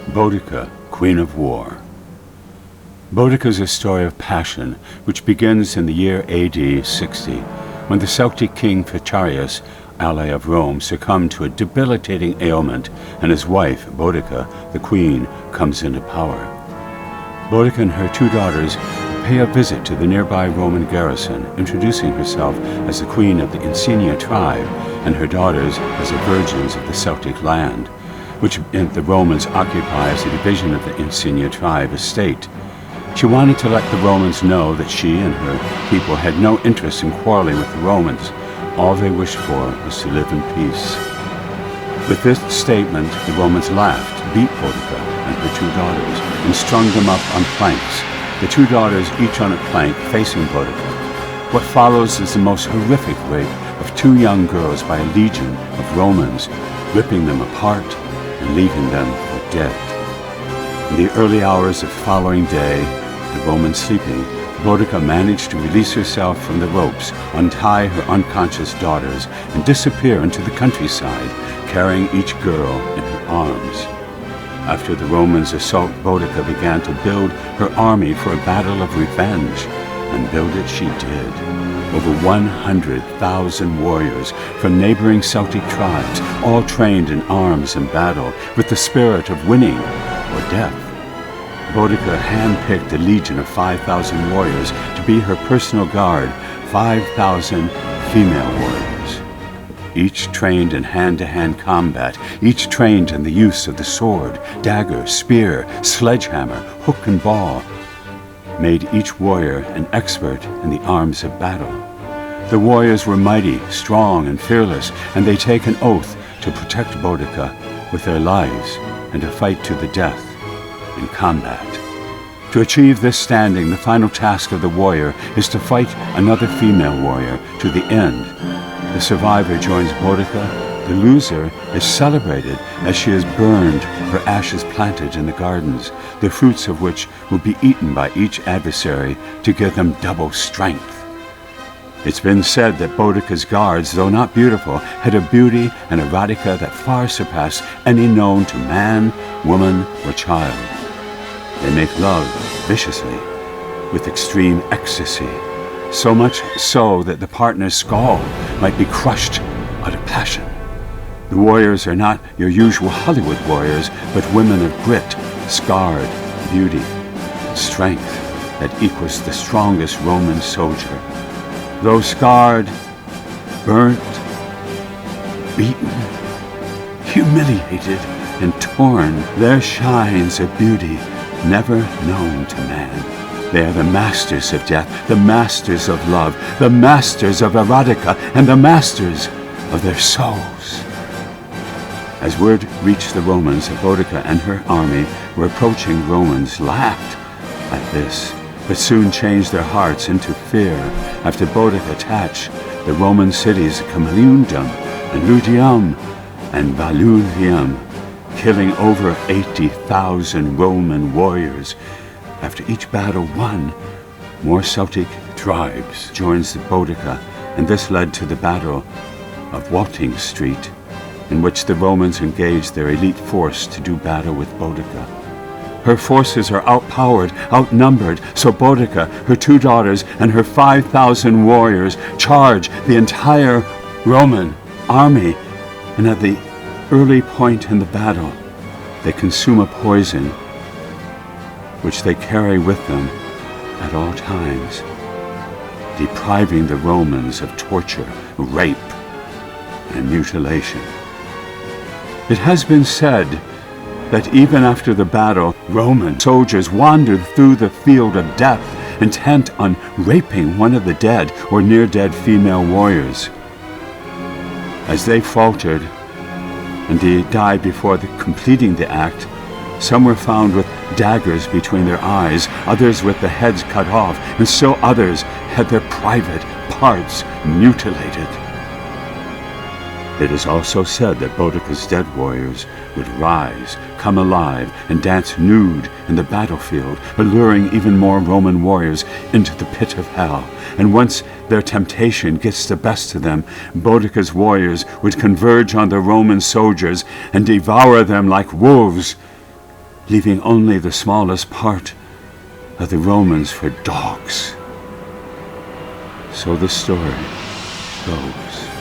Boudica, Queen of War. Boudica is a story of passion which begins in the year AD 60, when the Celtic king Petreius, ally of Rome, succumbed to a debilitating ailment, and his wife, Boudica, the queen, comes into power. Boudica and her two daughters pay a visit to the nearby Roman garrison, introducing herself as the queen of the Insignia tribe and her daughters as the virgins of the Celtic land, which the Romans occupy as a division of the Insignia tribe estate. She wanted to let the Romans know that she and her people had no interest in quarreling with the Romans. All they wished for was to live in peace. With this statement, the Romans laughed, beat Boudica and her two daughters, and strung them up on planks, the two daughters each on a plank facing Boudica. What follows is the most horrific rape of two young girls by a legion of Romans, ripping them apart and leaving them for dead. In the early hours of the following day, the Romans sleeping, Boudica managed to release herself from the ropes, untie her unconscious daughters, and disappear into the countryside, carrying each girl in her arms. After the Romans' assault, Boudica began to build her army for a battle of revenge, and build it she did. Over 100,000 warriors from neighboring Celtic tribes, all trained in arms and battle, with the spirit of winning or death. Boudica handpicked a legion of 5,000 warriors to be her personal guard, 5,000 female warriors. Each trained in hand-to-hand combat, each trained in the use of the sword, dagger, spear, sledgehammer, hook and ball, made each warrior an expert in the arms of battle. The warriors were mighty, strong, and fearless, and they take an oath to protect Boudica with their lives and to fight to the death in combat. To achieve this standing, the final task of the warrior is to fight another female warrior to the end. The survivor joins Boudica. The loser is celebrated as she is burned, her ashes planted in the gardens, the fruits of which will be eaten by each adversary to give them double strength. It's been said that Boudica's guards, though not beautiful, had a beauty and erotica that far surpassed any known to man, woman, or child. They make love viciously, with extreme ecstasy, so much so that the partner's skull might be crushed out of passion. The warriors are not your usual Hollywood warriors, but women of grit, scarred beauty, and strength that equals the strongest Roman soldier. Though scarred, burnt, beaten, humiliated, and torn, there shines a beauty never known to man. They are the masters of death, the masters of love, the masters of erotica, and the masters of their souls. As word reached the Romans that Boudica and her army were approaching, Romans laughed at this, but soon changed their hearts into fear after Boudica attached the Roman cities Camulundum and Ludium and Valuvium, killing over 80,000 Roman warriors. After each battle won, more Celtic tribes joins the Boudica, and this led to the Battle of Walting Street, in which the Romans engaged their elite force to do battle with Boudica. Her forces are outpowered, outnumbered, so Boudica, her two daughters, and her 5,000 warriors charge the entire Roman army, and at the early point in the battle, they consume a poison which they carry with them at all times, depriving the Romans of torture, rape, and mutilation. It has been said that even after the battle, Roman soldiers wandered through the field of death, intent on raping one of the dead or near-dead female warriors. As they faltered, and they died before completing the act, some were found with daggers between their eyes, others with the heads cut off, and still others had their private parts mutilated. It is also said that Boudica's dead warriors would rise, come alive, and dance nude in the battlefield, alluring even more Roman warriors into the pit of hell. And once their temptation gets the best of them, Boudica's warriors would converge on the Roman soldiers and devour them like wolves, leaving only the smallest part of the Romans for dogs. So the story goes.